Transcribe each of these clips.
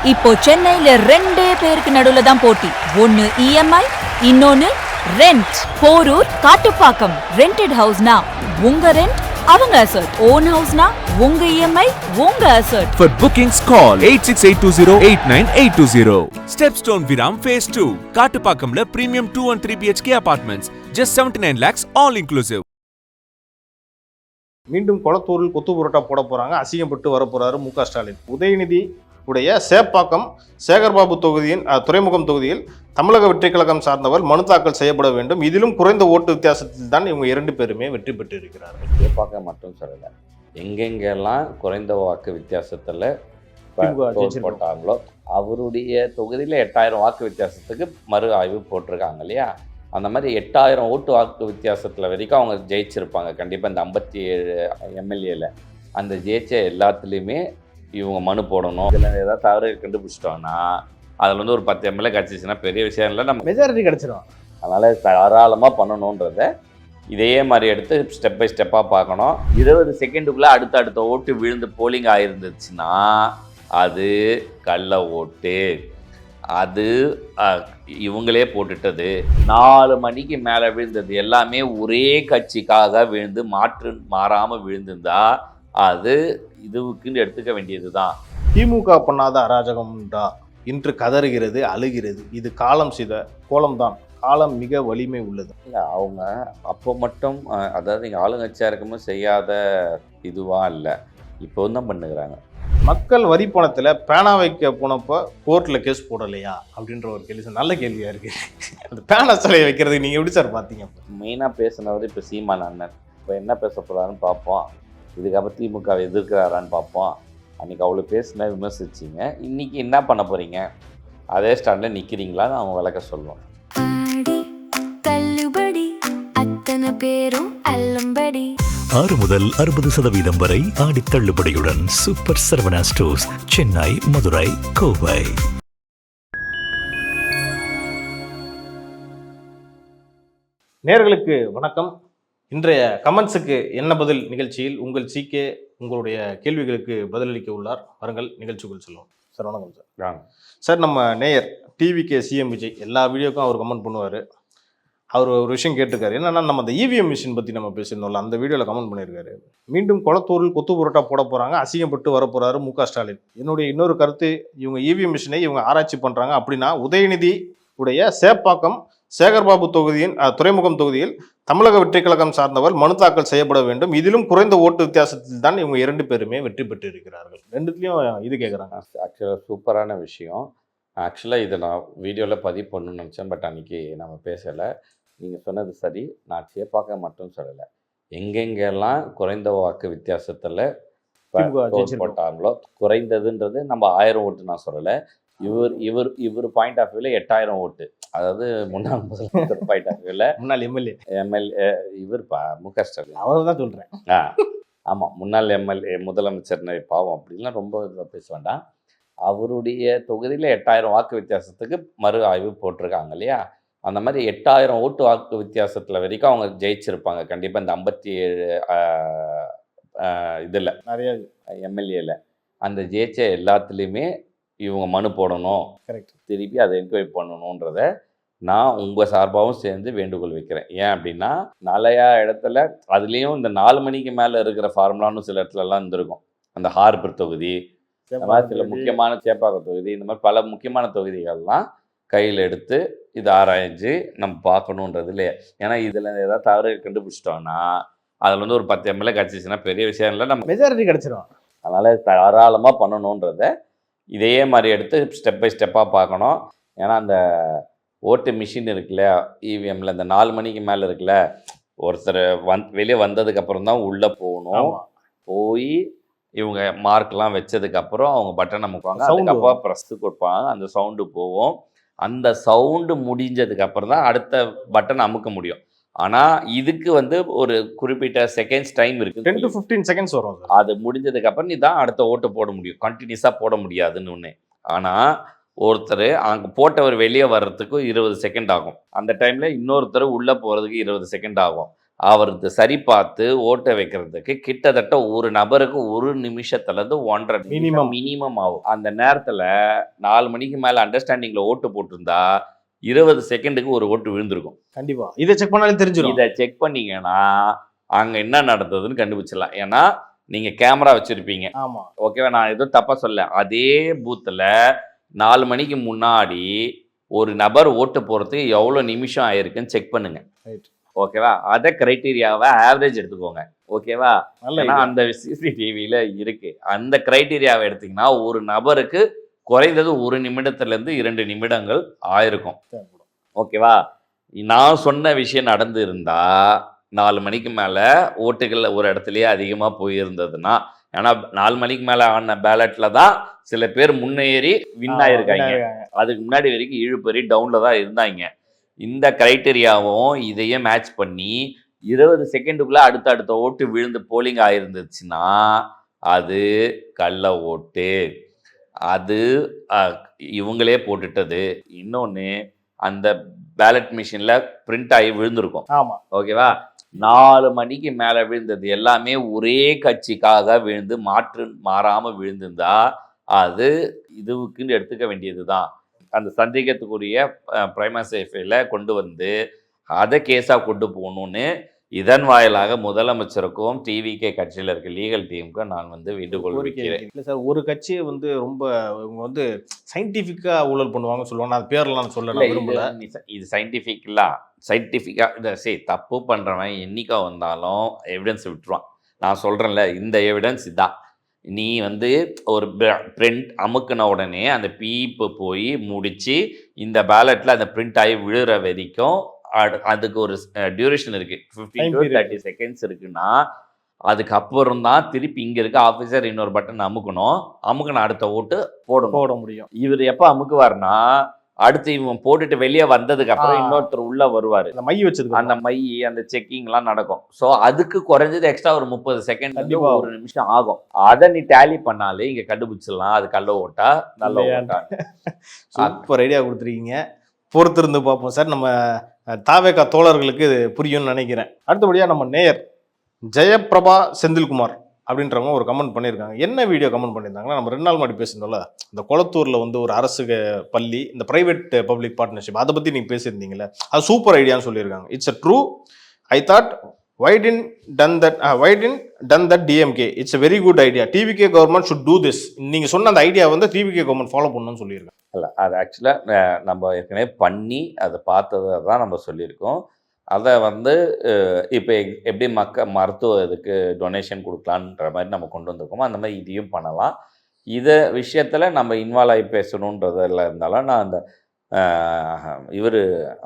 இப்போ சென்னையில ரெண்டே பேருக்கு நடுவுல தான் போட்டி. ஒன்னு இஎம்ஐ, இன்னொன்னு ரெண்ட். போரூர், காட்டுப்பாக்கம். ரெண்டட் ஹவுஸ்னா உங்க ரெண்ட், அவங்க அசர்ட். ஓன் ஹவுஸ்னா உங்க இஎம்ஐ, உங்க assert. For bookings call 8682089820. Stepstone Viram Phase 2. காட்டுப்பாக்கம்ல premium 2 and 3 BHK apartments. Just 79 lakhs all inclusive. மீண்டும் கொளத்தூரில் கொத்து புரோட்டா போட போறாங்க. அசிங்கப்பட்டு வரப்போறாரு மு க ஸ்டாலின். உதயநிதி உடைய சேப்பாக்கம் சேகர்பாபு தொகுதியின் துறைமுகம் தொகுதியில் தமிழக வெற்றி கழகம் சார்ந்தவர் மனு தாக்கல் செய்யப்பட வேண்டும். இதிலும் குறைந்த ஓட்டு வித்தியாசத்தில் தான் இவங்க 2 பேருமே வெற்றி பெற்று இருக்கிறார்கள். சேப்பாக்கம் மட்டும் சொல்லலை, எங்கெங்கெல்லாம் குறைந்த வாக்கு வித்தியாசத்தில் போட்டாங்களோ அவருடைய தொகுதியில் 8000 வாக்கு வித்தியாசத்துக்கு மறு ஆய்வு போட்டிருக்காங்க இல்லையா. அந்த மாதிரி 8000 ஓட்டு வாக்கு வித்தியாசத்தில் வரைக்கும் அவங்க ஜெயிச்சிருப்பாங்க கண்டிப்பாக. இந்த 57 எம்எல்ஏல அந்த ஜெயிச்ச எல்லாத்துலேயுமே இவங்க மனு போடணும். இதில் ஏதாவது தவறு கண்டுபிடிச்சிட்டோன்னா அதில் வந்து ஒரு 10 எம்எல்ஏ கிடச்சிச்சின்னா பெரிய விஷயம் இல்லை, நம்ம மெஜாரிட்டி கிடச்சிடும். அதனால் தாராளமாக பண்ணணுன்றத இதையே மாதிரி எடுத்து ஸ்டெப் பை ஸ்டெப்பாக பார்க்கணும். 20 செகண்டுக்குள்ளே அடுத்த ஓட்டு விழுந்து போலிங் ஆகிருந்துச்சுன்னா அது கள்ள ஓட்டு, அது இவங்களே போட்டுட்டது. 4 மணிக்கு மேலே விழுந்தது எல்லாமே ஒரே கட்சிக்காக விழுந்து மாறாமல் விழுந்திருந்தா அது இதுவுக்குன்னு எடுத்துக்க வேண்டியது தான். திமுக பண்ணாத அராஜகம்டா இன்று கதறுகிறது, அழுகிறது. இது காலம் செய்த கோலம்தான். காலம் மிக வலிமை உள்ளது. இல்லை, அவங்க அப்போ மட்டும் அதாவது நீங்கள் ஆளுங்கட்சியாக இருக்கும்போது செய்யாத இதுவாக இல்லை, இப்போ தான் பண்ணுகிறாங்க. மக்கள் வரி பணத்தில் பேனா வைக்க போனப்போ கோர்ட்டில் கேஸ் போடலையா அப்படின்ற ஒரு கேள்வி நல்ல கேள்வியாக இருக்குது. அந்த பேனா சிலையை வைக்கிறதுக்கு நீங்கள் எப்படி சார் பார்த்தீங்க? மெயினாக பேசினவர் இப்போ சீமான் அண்ணன். இப்போ என்ன பேச போகிறாருன்னு பார்ப்போம். இதுக்கப்புறம் திமுக எதிர்க்கிறாரான்னு பார்ப்போம். அன்றைக்கி அவ்வளோ பேசின விமர்சிச்சிங்க, இன்றைக்கி என்ன பண்ண போகிறீங்க? அதே ஸ்டாண்டில் நிற்கிறீங்களான்னு அவங்க விளக்க சொல்லுவோம். பேரும் அல்லம்படி 6 முதல் 60% வரை ஆடி தள்ளுபடியுடன் சூப்பர் சரவணா ஸ்டோர்ஸ், சென்னை, மதுரை, கோவை. நேயர்களுக்கு வணக்கம். இன்றைய கமெண்ட்ஸுக்கு என்ன பதில் நிகழ்ச்சியில் உங்கள் சீக்கே உங்களுடைய கேள்விகளுக்கு பதிலளிக்க உள்ளார். வாருங்கள் நிகழ்ச்சிக்குள் செல்வோம். சார் வணக்கம் சார். சார், நம்ம நேயர் டிவிகே சிஎம் விஜய் எல்லா வீடியோக்கும் அவர் கமெண்ட் பண்ணுவார். அவர் ஒரு விஷயம் கேட்டிருக்காரு. என்னன்னா, நம்ம அந்த இவிஎம் மிஷின் பற்றி நம்ம பேசியிருந்தோம்ல, அந்த வீடியோவில் கமெண்ட் பண்ணியிருக்காரு. மீண்டும் கொளத்தூரில் கொத்து புரோட்டா போட போகிறாங்க, அசிங்கப்பட்டு வரப்போறாரு மு க ஸ்டாலின். என்னுடைய இன்னொரு கருத்து, இவங்க இவிஎம் மிஷினை இவங்க ஆராய்ச்சி பண்ணுறாங்க அப்படின்னா உதயநிதி உடைய சேப்பாக்கம் சேகர்பாபு தொகுதியின் துறைமுகம் தொகுதியில் தமிழக வெற்றி கழகம் சார்ந்தவர் மனு தாக்கல் செய்யப்பட வேண்டும். இதிலும் குறைந்த ஓட்டு வித்தியாசத்தில் தான் இவங்க 2 பேருமே வெற்றி பெற்று இருக்கிறார்கள். 2த்துலையும் இது கேட்குறாங்க. ஆக்சுவலாக சூப்பரான விஷயம். ஆக்சுவலாக இதை நான் வீடியோவில் பதிவு பண்ணணும்னு நினச்சேன், பட் அன்றைக்கி நம்ம பேசலை. நீங்கள் சொன்னது சரி, நான் சேப்பாக்கம் மட்டும் சொல்லலை, எங்கெங்கெல்லாம் குறைந்த வாக்கு வித்தியாசத்தில் போட்டாங்களோ, குறைந்ததுன்றது நம்ம 1000 ஓட்டு நான் சொல்லலை. இவர் பாயிண்ட் ஆஃப் வியூவில் 8000 ஓட்டு, அதாவது முன்னாள் முதலமைச்சர் பாயிண்ட் ஆஃப் வியூவில் முன்னாள் எம்எல்ஏ இவர் மு க ஸ்டாலின் அவர் தான் சொல்கிறேன். ஆமாம், முன்னாள் எம்எல்ஏ முதலமைச்சர் பாவம் அப்படின்லாம் ரொம்ப பேச வேண்டாம். அவருடைய தொகுதியில் 8000 வாக்கு வித்தியாசத்துக்கு மறு ஆய்வு போட்டிருக்காங்க இல்லையா. அந்த மாதிரி 8000 ஓட்டு வாக்கு வித்தியாசத்தில் வரைக்கும் அவங்க ஜெயிச்சிருப்பாங்க கண்டிப்பாக. இந்த 57 இதில் நிறைய எம்எல்ஏல அந்த ஜெயிச்ச எல்லாத்துலேயுமே இவங்க மனு போடணும், கரெக்ட், திருப்பி அதை என்கொயரி பண்ணணுன்றத நான் உங்கள் சார்பாகவும் சேர்ந்து வேண்டுகோள் வைக்கிறேன். ஏன் அப்படின்னா, நிறையா இடத்துல அதுலேயும் இந்த 4 மணிக்கு மேலே இருக்கிற ஃபார்முலான்னு சில இடத்துலலாம் இருந்திருக்கும். அந்த ஹார்பர் தொகுதி, இந்த மாதிரி சில முக்கியமான சேப்பாக்கம் தொகுதி, இந்த மாதிரி பல முக்கியமான தொகுதிகள்லாம் கையில் எடுத்து இதை ஆராய்ஞ்சு நம்ம பார்க்கணுன்றது இல்லையா. ஏன்னா இதில் ஏதாவது தவறு கண்டுபிடிச்சிட்டோன்னா அதில் வந்து ஒரு 10 எம்எல்ஏ கிடச்சிச்சின்னா பெரிய விஷயம் இல்லை, நம்ம மெஜாரிட்டி கிடச்சிடும். அதனால் தாராளமாக பண்ணணுன்றத இதையே மாதிரி எடுத்து ஸ்டெப் பை ஸ்டெப்பாக பார்க்கணும். ஏன்னா அந்த ஓட்டு மிஷின் இருக்குல்ல, இவிஎம்மில் இந்த 4 மணிக்கு மேலே இருக்குல்ல, ஒருத்தர் வெளியே வந்ததுக்கப்புறம் தான் உள்ளே போகணும். போய் இவங்க மார்க்லாம் வச்சதுக்கப்புறம் அவங்க பட்டன் அமுக்குவாங்க, அதுக்கப்புறம் ப்ரெஸ்ஸு கொடுப்பாங்க, அந்த சவுண்டு போகும். அந்த சவுண்டு முடிஞ்சதுக்கப்புறம் தான் அடுத்த பட்டன் அமுக்க முடியும். ஆனால் இதுக்கு வந்து ஒரு குறிப்பிட்ட செகண்ட்ஸ் டைம் இருக்குது, 10 to 15 செகண்ட்ஸ் வரும். அது முடிஞ்சதுக்கப்புறம் நீ தான் அடுத்த ஓட்டு போட முடியும், கண்டினியூஸாக போட முடியாதுன்னு ஒன்று. ஆனால் ஒருத்தர் அங்கே போட்டவர் வெளியே வர்றதுக்கு 20 செகண்ட் ஆகும். அந்த டைமில் இன்னொருத்தர் உள்ளே போகிறதுக்கு 20 செகண்ட் ஆகும். அவருக்கு சரி பார்த்து ஓட்ட வைக்கிறதுக்கு கிட்டத்தட்ட ஒரு நபருக்கு 1 நிமிஷத்துலேருந்து 1.5 Minimum. மினிமம் ஆகும். அந்த நேரத்தில் 4 மணிக்கு மேலே அண்டர்ஸ்டாண்டிங்கில் ஓட்டு போட்டிருந்தா 20 செகண்டுக்கு ஒரு ஓட்டு விழுந்திருக்கும். கண்டிப்பா இதை செக் பண்ணாலே தெரிஞ்சிடும். இதை செக் பண்ணீங்கன்னா அங்கே என்ன நடந்ததுன்னு கண்டுபிடிச்சிடலாம். ஏன்னா நீங்கள் கேமரா வச்சுருப்பீங்க. ஆமா ஓகேவா, நான் எதுவும் தப்பாக சொல்ல. அதே பூத்தில் 4 மணிக்கு முன்னாடி ஒரு நபர் ஓட்டு போகிறதுக்கு எவ்வளோ நிமிஷம் ஆயிருக்குன்னு செக் பண்ணுங்க. ரைட் ஓகேவா, அதை கிரைட்டீரியாவை ஆவரேஜ் எடுத்துக்கோங்க. ஓகேவா, நல்ல ஏன்னா அந்த சிசிடிவியில் இருக்கு. அந்த கிரைட்டீரியாவை எடுத்தீங்கன்னா ஒரு நபருக்கு குறைந்தது 1 நிமிடத்துலேருந்து 2 நிமிடங்கள் ஆயிருக்கும். ஓகேவா, நான் சொன்ன விஷயம் நடந்து இருந்தா 4 மணிக்கு மேலே ஓட்டுகள் ஒரு இடத்துலயே அதிகமாக போயிருந்ததுன்னா, ஏன்னா 4 மணிக்கு மேலே ஆன பேலட்டில் தான் சில பேர் முன்னேறி வின் ஆயிருக்காங்க. அதுக்கு முன்னாடி வரைக்கும் இழுபறி டவுனில் தான் இருந்தாங்க. இந்த கிரைட்டீரியாவும் இதையே மேட்ச் பண்ணி 20 செகண்டுக்குள்ளே அடுத்த ஓட்டு விழுந்து போலிங் ஆயிருந்துச்சுன்னா அது கள்ள ஓட்டு. அது இவங்களே போட்டுட்டது. இன்னொன்று, அந்த பேலட் மிஷினில் பிரிண்ட் ஆகி விழுந்திருக்கும். ஆமா ஓகேவா, 4 மணிக்கு மேலே விழுந்தது எல்லாமே ஒரே கட்சிக்காக விழுந்து மாறாமல் விழுந்திருந்தா அது இதுவுக்குன்னு எடுத்துக்க வேண்டியது தான். அந்த சந்தேகத்துக்குரிய பிரைமா சேஃபில் கொண்டு வந்து அதை கேஸாக கொண்டு போகணும்னு இதன் வாயிலாக முதலமைச்சருக்கும் டிவிகே கட்சியில் இருக்க லீகல் டீமுக்கும் நான் வந்து வேண்டுகோள் வைக்கிறேன். இல்லை சார், ஒரு கட்சியை வந்து ரொம்ப இவங்க வந்து சயின்டிஃபிக்காக ஊழல் பண்ணுவாங்கன்னு சொல்லுவாங்க. அது பேர்லாம் சொல்ல நான் விரும்பல. இது சயின்டிஃபிக்காக தப்பு பண்ணுறவன் என்னைக்கா வந்தாலும் எவிடன்ஸ் விட்டுருவான். நான் சொல்கிறேன்ல, இந்த எவிடன்ஸ் இதான். நீ வந்து ஒரு பிரிண்ட் அமுக்கின உடனே அந்த பீப்பு போய் முடித்து இந்த பேலட்டில் அந்த பிரிண்ட் ஆகி விழுற வரைக்கும் அதுக்கு ஒரு டியூரேஷன் இருக்குது. 15 to 30 செகண்ட்ஸ் இருக்குன்னா அதுக்கப்புறம் தான் திருப்பி இங்கே இருக்க ஆஃபீஸர் இன்னொரு பட்டன் அமுக்கணும் அடுத்த ஓட்டு போட முடியும். இவர் எப்போ அமுக்குவார்னா அடுத்து இவன் போட்டுட்டு வெளியே வந்ததுக்கு அப்புறம் இன்னொருத்தர் உள்ள வருவாரு. அந்த மை வச்சிருக்கு, அந்த மை அந்த செக்கிங்லாம் நடக்கும். ஸோ அதுக்கு குறைஞ்சது எக்ஸ்ட்ரா ஒரு 30 செகண்ட் 1 நிமிஷம் ஆகும். அதை நீ டேலி பண்ணாலே இங்க கண்டுபிடிச்சிடலாம் அது கள்ள ஓட்டா நல்ல ஓட்டா. சூப்பர் ஐடியா கொடுத்துருக்கீங்க. பொறுத்திருந்து பார்ப்போம் சார். நம்ம தாவேகா தோழர்களுக்கு இது புரியும்னு நினைக்கிறேன். அடுத்தபடியாக நம்ம நேயர் ஜெயபிரபா செந்தில்குமார் அப்படின்றவங்க ஒரு கமெண்ட் பண்ணியிருக்காங்க. என்ன வீடியோ கமெண்ட் பண்ணியிருந்தாங்கன்னா, நம்ம 2 நாள் முன்னாடி பேசியிருந்தோம்ல, இந்த கொளத்தூரில் வந்து ஒரு அரசு பள்ளி, இந்த பிரைவேட் பப்ளிக் பார்ட்னர்ஷிப், அதை பற்றி நீங்கள் பேசியிருந்தீங்களே, அது சூப்பர் ஐடியான்னு சொல்லியிருக்காங்க. It's a true. I thought why didn't done that DMK? It's a very good idea. TVK government should do this. நீங்கள் சொன்ன அந்த ஐடியா வந்து TVK கவர்மெண்ட் ஃபாலோ பண்ணணும்னு சொல்லியிருக்காங்க. இல்லை, அது ஆக்சுவலாக நம்ம ஏற்கனவே பண்ணி அதை பார்த்ததை தான் நம்ம சொல்லியிருக்கோம். அதை வந்து இப்போ எப்படி மருத்துவ இதுக்கு டொனேஷன் கொடுக்கலான்ற மாதிரி நம்ம கொண்டு வந்திருக்கோமோ அந்த மாதிரி இதையும் பண்ணலாம். இதை விஷயத்தில் நம்ம இன்வால்வ் ஆகி பேசணுன்றதில் இருந்தாலும் நான் அந்த இவர்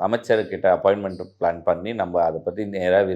அமைச்சர்கிட்ட அப்பாயின்மெண்ட் பிளான் பண்ணி நம்ம அதை பற்றி நேராக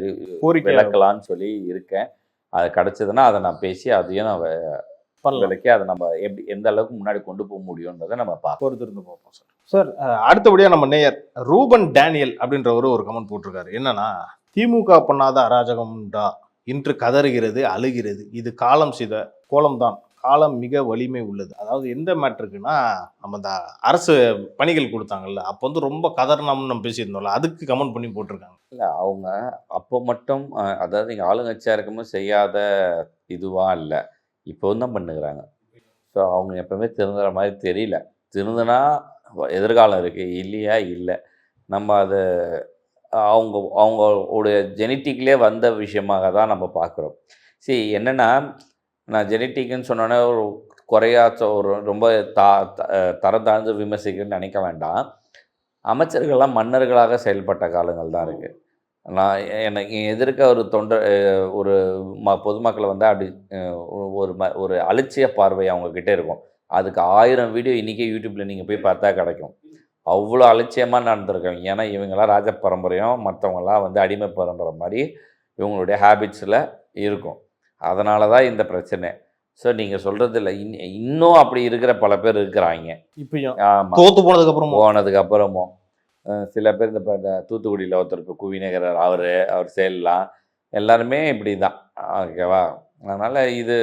விளக்கலான்னு சொல்லி இருக்கேன். அது கிடச்சதுன்னா அதை நான் பேசி அதையும் நான் விளக்கி அதை நம்ம எப்படி எந்த அளவுக்கு முன்னாடி கொண்டு போக முடியுன்றதை நம்ம பொறுத்திருந்து பார்ப்போம் சார். சார், அடுத்தபடியாக நம்ம நேயர் ரூபன் டேனியல் அப்படின்றவர் ஒரு கமெண்ட் போட்டிருக்காரு. என்னன்னா, திமுக பண்ணாத அராஜகம்டா இன்று கதறுகிறது, அழுகிறது. இது காலம் செய்த கோலம்தான். காலம் மிக வலிமை உள்ளது. அதாவது எந்த மேட்ருக்குன்னா, நம்ம இந்த அரசு பணிகள் கொடுத்தாங்கல்ல, அப்போ வந்து ரொம்ப கதர்னம்னு நம்ம பேசியிருந்தோம்ல, அதுக்கு கமெண்ட் பண்ணி போட்டிருக்காங்க. இல்லை, அவங்க அப்போ மட்டும் அதாவது இங்கே ஆளுங்கட்சியாக இருக்கும்போது செய்யாத இதுவாக இல்லை, இப்போ தான் பண்ணுகிறாங்க. ஸோ அவங்க எப்பவுமே திருந்துற மாதிரி தெரியல. திருந்துனா எதிர்காலம் இருக்குது, இல்லையா இல்லை. நம்ம அதை அவங்களுடைய ஜெனட்டிக்லேயே வந்த விஷயமாக தான் நம்ம பார்க்குறோம். சரி, என்னென்னா, நான் ஜெனட்டிக்னு சொன்னோன்னே ஒரு குறையாச்ச ஒரு ரொம்ப தரம் தாழ்ந்து விமர்சிக்கிறேன்னு நினைக்க வேண்டாம். அமைச்சர்கள்லாம் மன்னர்களாக செயல்பட்ட காலங்கள் தான் இருக்குது. நான் எனக்கு எதிர்க்க ஒரு ஒரு பொதுமக்களை வந்து அப்படி ஒரு அலட்சிய பார்வை அவங்கக்கிட்ட இருக்கும். அதுக்கு 1000 வீடியோ இன்றைக்கி யூடியூப்பில் நீங்கள் போய் பார்த்தா கிடைக்கும். அவ்வளோ அலட்சியமாக நடந்திருக்காங்க. ஏன்னா இவங்களாம் ராஜ பரம்பரையும் மற்றவங்களாம் வந்து அடிமை பரம்பரை மாதிரி இவங்களுடைய ஹேபிட்ஸில் இருக்கும். அதனால தான் இந்த பிரச்சனை. ஸோ நீங்கள் சொல்கிறது இல்லை, இன்னும் அப்படி இருக்கிற பல பேர் இருக்கிறாங்க. இப்பயும் ஆமாம், தோற்று போனதுக்கப்புறமும் சில பேர் இந்த தூத்துக்குடியில் ஒருத்தருக்கு குவிநகர் அவர் செயலாம் எல்லாருமே இப்படி தான். ஓகேவா, அதனால் இது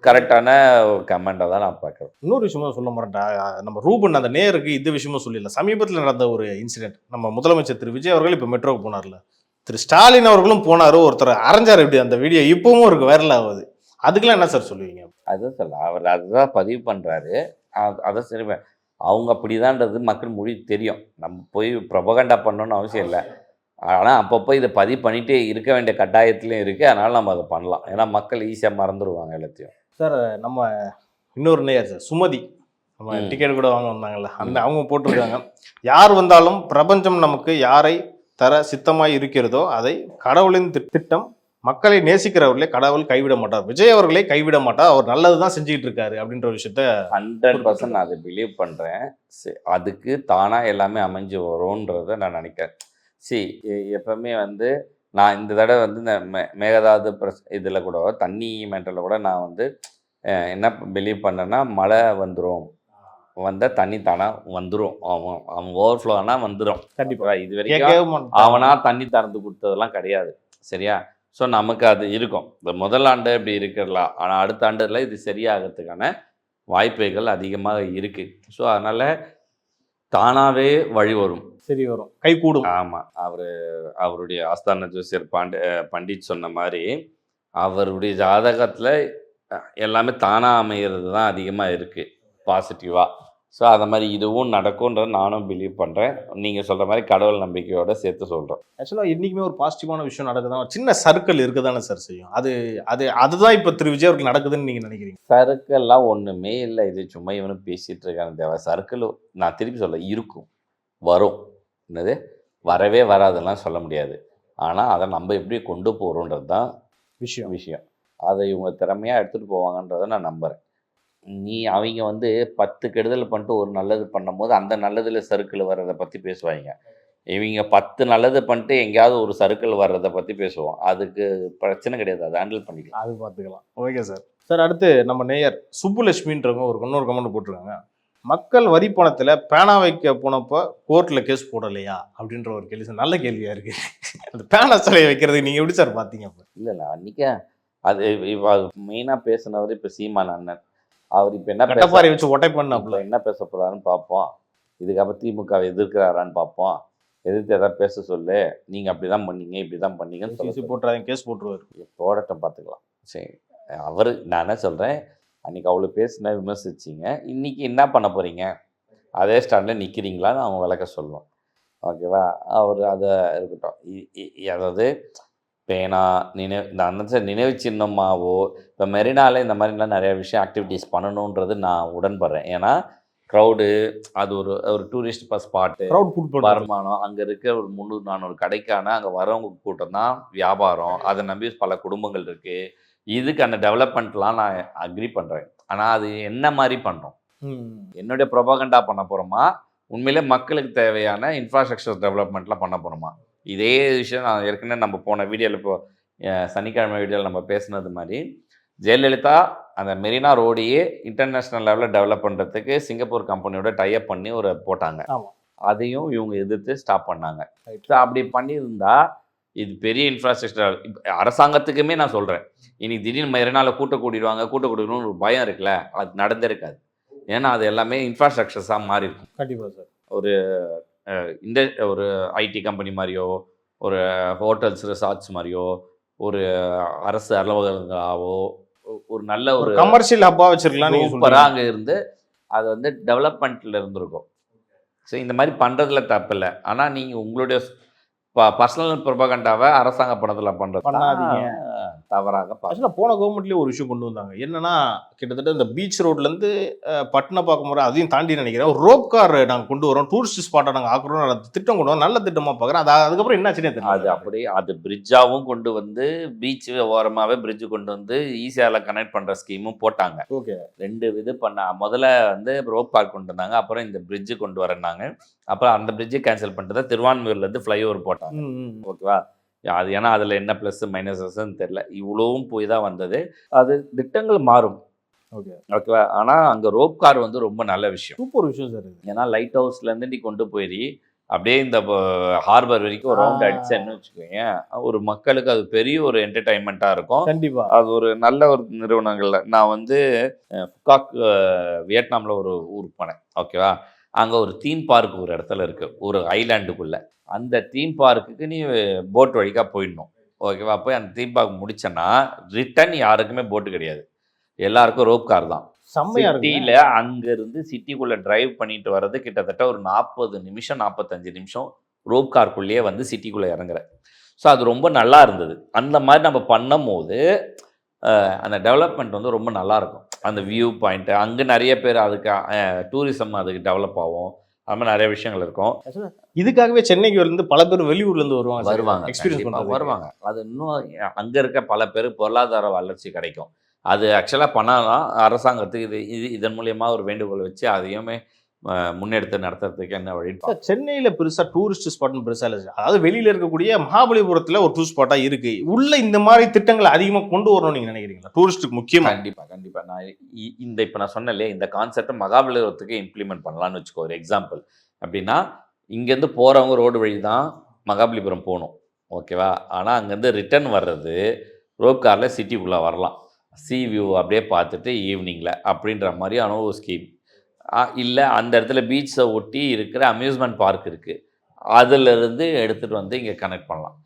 கரெக்டான ஒரு கமெண்டாக தான் நான் பார்க்குறேன். இன்னொரு விஷயமும் சொல்ல மாட்டேன். நம்ம ரூபன் அந்த நேருக்கு இந்த விஷயமும் சொல்லிடல. சமீபத்தில் நடந்த ஒரு இன்சிடென்ட், நம்ம முதலமைச்சர் திரு விஜய் அவர்கள் இப்போ மெட்ரோவுக்கு போனார்ல, திரு ஸ்டாலின் அவர்களும் போனாரு, ஒருத்தர் அரைஞ்சார். இப்படி அந்த வீடியோ இப்பவும் இருக்கு, வைரல் ஆகுது. அதுக்கெல்லாம் என்ன சார் சொல்லுவீங்க? அதுதான் சொல்ல அவர் அதுதான் பதிவு பண்ணுறாரு. அதை சரி அவங்க அப்படிதான்றது மக்கள் மொழி தெரியும். நம்ம போய் ப்ரொபகண்டா பண்ணணும்னு அவசியம் இல்லை. ஆனால் அப்பப்போ இதை பதிவு பண்ணிகிட்டே இருக்க வேண்டிய கட்டாயத்துலையும் இருக்குது. அதனால் நம்ம அதை பண்ணலாம். ஏன்னா மக்கள் ஈஸியாக மறந்துடுவாங்க எல்லாத்தையும். சார் நம்ம இன்னொரு நேயர் சார் சுமதி, நம்ம டிக்கெட் கூட வாங்க வந்தாங்கல்ல, அந்த அவங்க போட்டிருக்காங்க, யார் வந்தாலும் பிரபஞ்சம் நமக்கு யாரை தர சித்தமாய் இருக்கிறதோ அதை கடவுளின் திட்டம், மக்களை நேசிக்கிறவர்களே கடவுள் கைவிட மாட்டார், விஜய் அவர்களே கைவிட மாட்டார், அவர் நல்லதுதான் செஞ்சுக்கிட்டு இருக்காரு அப்படின்ற ஒரு விஷயத்த 100% நான் அதை பிலீவ் பண்ணுறேன். அதுக்கு தானாக எல்லாமே அமைஞ்சு வரும்ன்றதை நான் நினைக்கிறேன். எப்பவுமே வந்து நான் இந்த தடவை வந்து இந்த மேகதாது இதில் கூட தண்ணி மேட்டரில் கூட நான் வந்து என்ன பிலீவ் பண்ணேன்னா, மழை வந்துடும், வந்தால் தண்ணி தானா வந்துடும், அவன் ஓவர்ஃப்ளோ ஆனால் வந்துடும். கண்டிப்பாக இது வரைக்கும் அவனா தண்ணி திறந்து கொடுத்ததெல்லாம் கிடையாது. சரியா? ஸோ நமக்கு அது இருக்கும். இந்த முதல் ஆண்டு இப்படி இருக்கிறலாம், ஆனால் அடுத்த ஆண்டில் இது சரியாகிறதுக்கான வாய்ப்புகள் அதிகமாக இருக்குது. ஸோ அதனால் தானாகவே வழி வரும், சரி வரும், கை கூடும். ஆமாம். அவருடைய ஆஸ்தான ஜோசியர் பண்டிட் சொன்ன மாதிரி அவருடைய ஜாதகத்தில் எல்லாமே தானாக அமைகிறது தான் அதிகமாக இருக்குது பாசிட்டிவாக. ஸோ அதை மாதிரி இதுவும் நடக்கும்ன்றத நானும் பிலீவ் பண்ணுறேன். நீங்கள் சொல்கிற மாதிரி கடவுள் நம்பிக்கையோடு சேர்த்து சொல்கிறோம். ஆக்சுவலாக இன்றைக்குமே ஒரு பாசிட்டிவான விஷயம் நடக்குதான், சின்ன சர்க்கிள் இருக்க தானே சார் செய்யும். அதுதான் இப்போ திரு விஜய் அவருக்கு நடக்குதுன்னு நீங்கள் நினைக்கிறீங்க? சர்க்கிள்லாம் ஒன்றுமே இல்லை, இது சும்மா இவனும் பேசிகிட்டு இருக்காங்க. தேவை சர்க்கிள் நான் திருப்பி சொல்ல இருக்கும், வரும். என்னது வரவே வராதுலாம் சொல்ல முடியாது. ஆனால் அதை நம்ம எப்படி கொண்டு போகிறோன்றது தான் விஷயம். அதை இவங்க திறமையாக எடுத்துகிட்டு போவாங்கன்றதை நான் நம்புகிறேன். அவங்க வந்து 10 கெடுதல் பண்ணிட்டு ஒரு நல்லது பண்ணும் போது அந்த நல்லதில் சர்க்கிள் வர்றதை பற்றி பேசுவாங்க. இவங்க 10 நல்லது பண்ணிட்டு எங்கேயாவது ஒரு சர்க்கிள் வர்றதை பற்றி பேசுவோம். அதுக்கு பிரச்சனை கிடையாது, அதை ஹேண்டில் பண்ணிக்கலாம், அது பார்த்துக்கலாம். Okay sir. சார் அடுத்து நம்ம நேயர் சுப்புலட்சுமின்றவங்க ஒரு இன்னொரு கமெண்ட் போட்டிருக்காங்க, மக்கள் வரி பணத்தில் பேனா வைக்க போனப்போ கோர்ட்டில் கேஸ் போடலையா அப்படின்ற ஒரு கேள்வி சார். நல்ல கேள்வியாக இருக்குது. அந்த பேனா சிலையை வைக்கிறதுக்கு நீங்கள் எப்படி சார் பார்த்தீங்க? அப்போ இல்லை அன்றைக்கி அது மெயினாக பேசினவர் இப்போ சீமான் அண்ணன். அவர் இப்போ என்ன வச்சு ஒட்டை பண்ணாப்புல என்ன பேச போகிறாருன்னு பார்ப்போம். இதுக்கப்புறம் திமுகவை எதிர்க்கிறாரான்னு பார்ப்போம். எதிர்த்து எதாவது பேச சொல்லு, நீங்கள் அப்படி தான் பண்ணீங்க இப்படி தான் பண்ணீங்கன்னு சொல்லி போட்டுறாங்க, கேஸ் போட்டுருவார். போடட்டும், பார்த்துக்கலாம். சரி, நான் என்ன சொல்கிறேன், அன்றைக்கி அவ்வளோ பேசினா விமர்சிச்சிங்க, இன்றைக்கி என்ன பண்ண போகிறீங்க, அதே ஸ்டாண்டில் நிற்கிறீங்களான்னு அவங்க விளக்க சொல்லுவோம். ஓகேவா? அவர் அதை இருக்கட்டும். அதாவது பேனா இந்த அந்த நினைவு சின்னமாவோ இப்போ மெரினால இந்த மாதிரிலாம் நிறைய விஷயம் ஆக்டிவிட்டீஸ் பண்ணணுன்றது நான் உடன்படுறேன். ஏன்னா க்ரௌடு, அது ஒரு டூரிஸ்ட் ஸ்பாட்டு, வருமானம், அங்கே இருக்க ஒரு 300-400 கடைக்கான அங்கே வரவங்க கூட்டம் தான் வியாபாரம், அதை நம்பி பல குடும்பங்கள் இருக்குது. இதுக்கு அந்த டெவலப்மெண்ட்லாம் நான் அக்ரி பண்ணுறேன். ஆனால் அது என்ன மாதிரி பண்ணுறோம், என்னுடைய ப்ரொபகண்டா பண்ண போகிறோமா, உண்மையிலே மக்களுக்கு தேவையான இன்ஃப்ராஸ்ட்ரக்சர் டெவலப்மெண்ட்லாம் பண்ண போகிறோமா? இதே விஷயம் நான் ஏற்கனவே நம்ம போன வீடியோவில் இப்போ சனிக்கிழமை வீடியோவில் நம்ம பேசுனது மாதிரி, ஜெயலலிதா அந்த மெரினா ரோடையே இன்டர்நேஷ்னல் லெவலில் டெவலப் பண்ணுறதுக்கு சிங்கப்பூர் கம்பெனியோட டைப் பண்ணி போட்டாங்க. அதையும் இவங்க எதிர்த்து ஸ்டாப் பண்ணாங்க. அப்படி பண்ணியிருந்தா இது பெரிய இன்ஃப்ராஸ்ட்ரக்சர். அரசாங்கத்துக்குமே நான் சொல்கிறேன், இன்னைக்கு திடீர்னு மெரினாவில் கூட்டக்கூடிடுன்னு ஒரு பயம் இருக்குல்ல, அது நடந்தே இருக்காது. ஏன்னா அது எல்லாமே இன்ஃப்ராஸ்ட்ரக்சர்ஸாக மாறி இருக்கும். கண்டிப்பாக சார். ஒரு ஐடி கம்பெனி மாதிரியோ, ஒரு ஹோட்டல்ஸ் ரிசார்ட்ஸ் மாதிரியோ, ஒரு அரசு அலுவலகங்களாவோ, ஒரு நல்ல ஒரு கமர்ஷியல் ஹப்பா வச்சிருக்கலாம். சூப்பராக அங்கே இருந்து அது வந்து டெவலப்மெண்ட்டில் இருந்திருக்கும். ஸோ இந்த மாதிரி பண்ணுறதுல தப்பு இல்லை. ஆனால் நீங்கள் உங்களுடைய பர்சனல் ப்ரொபகண்டாவை அரசாங்க பணத்தில் பண்ணாதீங்க, தவறாக. ஆக்சுவலாக போன கவர்மெண்ட்லேயே ஒரு விஷயம் கொண்டு வந்தாங்க. என்னன்னா, கிட்டத்தட்ட இந்த பீச் ரோட்லேருந்து பட்டினப்பாக்கம் முறை அதையும் தாண்டி நினைக்கிறேன், ஒரு ரோப் கார் நாங்கள் கொண்டு வரோம், டூரிஸ்ட் ஸ்பாட்டை நாங்கள் ஆக்குறோம் திட்டம் கொண்டு வரோம். நல்ல திட்டமாக பார்க்குறேன். அதுக்கப்புறம் என்னாச்சுன்னே தெரியல. அது அப்படியே அது பிரிட்ஜாகவும் கொண்டு வந்து பீச் ஓரமாகவே பிரிட்ஜு கொண்டு வந்து ஈஸியாவில் கனெக்ட் பண்ணுற ஸ்கீமும் போட்டாங்க. ஓகே, 2 இது முதல்ல வந்து ரோப் கார் கொண்டு வந்தாங்க, அப்புறம் இந்த பிரிட்ஜு கொண்டு வரேன்னாங்க. அப்புறம் அந்த பிரிட்ஜை கேன்சல் பண்ணிட்டு தான் திருவான்மையூர்லேருந்து ஃப்ளைஓவர் போட்டாங்க. ஓகேவா? அது ஏன்னா அதில் என்ன ப்ளஸ் மைனஸஸ்ன்னு தெரியல, இவ்வளவும் போய் தான் வந்தது. அது திட்டங்கள் மாறும். ஓகேவா? ஆனால் அங்கே ரோப் கார் வந்து ரொம்ப நல்ல விஷயம், சூப்பர் விஷயம் சார். ஏன்னா லைட் ஹவுஸ்லேருந்து நீ கொண்டு போய் அப்படியே இந்த ஹார்பர் வரைக்கும் ஒரு ரவுண்ட் அடிச்சேன்னு வச்சுக்கோங்க, ஒரு மக்களுக்கு அது பெரிய ஒரு என்டர்டைன்மெண்ட்டாக இருக்கும். கண்டிப்பாக அது ஒரு நல்ல ஒரு நிறுவனங்கள்ல நான் வந்து புகாக் வியட்நாமில் ஒரு ஊருக்கு போனேன். ஓகேவா? அங்கே ஒரு தீம் பார்க் ஒரு இடத்துல இருக்குது, ஒரு ஐலாண்டுக்குள்ளே. அந்த தீம் பார்க்குக்கு நீ போட் வழிக்காக போயிடணும். ஓகேவா? போய் அந்த தீம் பார்க் முடிச்சேன்னா ரிட்டன் யாருக்குமே போட்டு கிடையாது, எல்லாருக்கும் ரோப் கார் தான். செம்மையா இருக்கு. சிட்டியில் அங்கேருந்து சிட்டிக்குள்ளே டிரைவ் பண்ணிட்டு வர்றது கிட்டத்தட்ட ஒரு 40 நிமிஷம் 45 நிமிஷம் ரோப் கார்க்குள்ளேயே வந்து சிட்டிக்குள்ளே இறங்குற. ஸோ அது ரொம்ப நல்லா இருந்தது. அந்த மாதிரி நம்ம பண்ணும் போது அந்த டெவலப்மெண்ட் வந்து ரொம்ப நல்லாயிருக்கும். அந்த வியூ பாயிண்ட்டு அங்கே நிறைய பேர் அதுக்கு டூரிசம் அதுக்கு டெவலப் ஆகும். அது மாதிரி நிறைய விஷயங்கள் இருக்கும். இதுக்காகவே சென்னைக்கு வந்து பல பேர் வெளியூர்லேருந்து வருவாங்க எக்ஸ்பீரியன்ஸ் கண்டிப்பா பண்ணுவாங்க. வருவாங்க. அது இன்னும் அங்கே இருக்க பல பேர் பொருளாதார வளர்ச்சி கிடைக்கும். அது ஆக்சுவலாக பண்ணலாம். அரசாங்கத்துக்கு இதன் மூலியமா ஒரு வேண்டுகோள் வச்சு அதையுமே முன்னெடுத்து நடத்துறதுக்கு என்ன வழி? சார், சென்னையில பெருசா டூரிஸ்ட் ஸ்பாட்னு பெருசா இல்லை சார். அதாவது வெளியில இருக்கக்கூடிய மகாபலிபுரத்துல ஒரு டூரிஸ்ட் ஸ்பாட்டா இருக்கு. உள்ள இந்த மாதிரி திட்டங்களை அதிகமா கொண்டு வரணும்னு நீங்க நினைக்கிறீங்களா? டூரிஸ்ட்டுக்கு முக்கியமா. கண்டிப்பா நான் இப்போ நான் சொன்னேன் இல்லையா, இந்த கான்செப்டை மகாபலிபுரத்துக்கு இம்ப்ளிமெண்ட் பண்ணலாம்னு வச்சுக்கோ. ஒரு எக்ஸாம்பிள் அப்படின்னா, இங்கேருந்து போகிறவங்க ரோடு வழி தான் மகாபலிபுரம் போகணும். ஓகேவா? ஆனால் அங்கேருந்து ரிட்டர்ன் வர்றது ரோப் காரில் சிட்டிக்குள்ளே வரலாம். சி வியூ அப்படியே பார்த்துட்டு ஈவினிங்கில் அப்படின்ற மாதிரியான ஒரு ஸ்கீம். இல்லை அந்த இடத்துல பீச்சை ஒட்டி இருக்கிற அம்யூஸ்மெண்ட் பார்க் இருக்குது, அதிலிருந்து எடுத்துகிட்டு வந்து இங்கே கனெக்ட் பண்ணலாம்.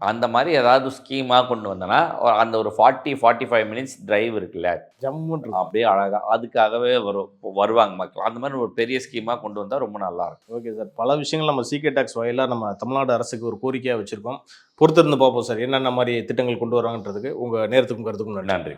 அந்த மாதிரி ஏதாவது ஸ்கீமாக கொண்டு வந்தோன்னா அந்த ஒரு 40-45 மினிட்ஸ் டிரைவ் இருக்குல்ல, ஜம்முன்னு அப்படியே அழகாக அதுக்காகவே வருவாங்க மக்கள். அந்த மாதிரி ஒரு பெரிய ஸ்கீமாக கொண்டு வந்தால் ரொம்ப நல்லாயிருக்கும். ஓகே சார், பல விஷயங்கள் நம்ம சீக்கே டாக்ஸ் வாயிலாக நம்ம தமிழ்நாடு அரசுக்கு ஒரு கோரிக்கையாக வச்சுருக்கோம். பொறுத்திருந்து பார்ப்போம் சார், என்னென்ன மாதிரி திட்டங்கள் கொண்டு வராங்கன்றதுக்கு. உங்கள் நேரத்துக்கும் கருத்துக்கும் நன்றி.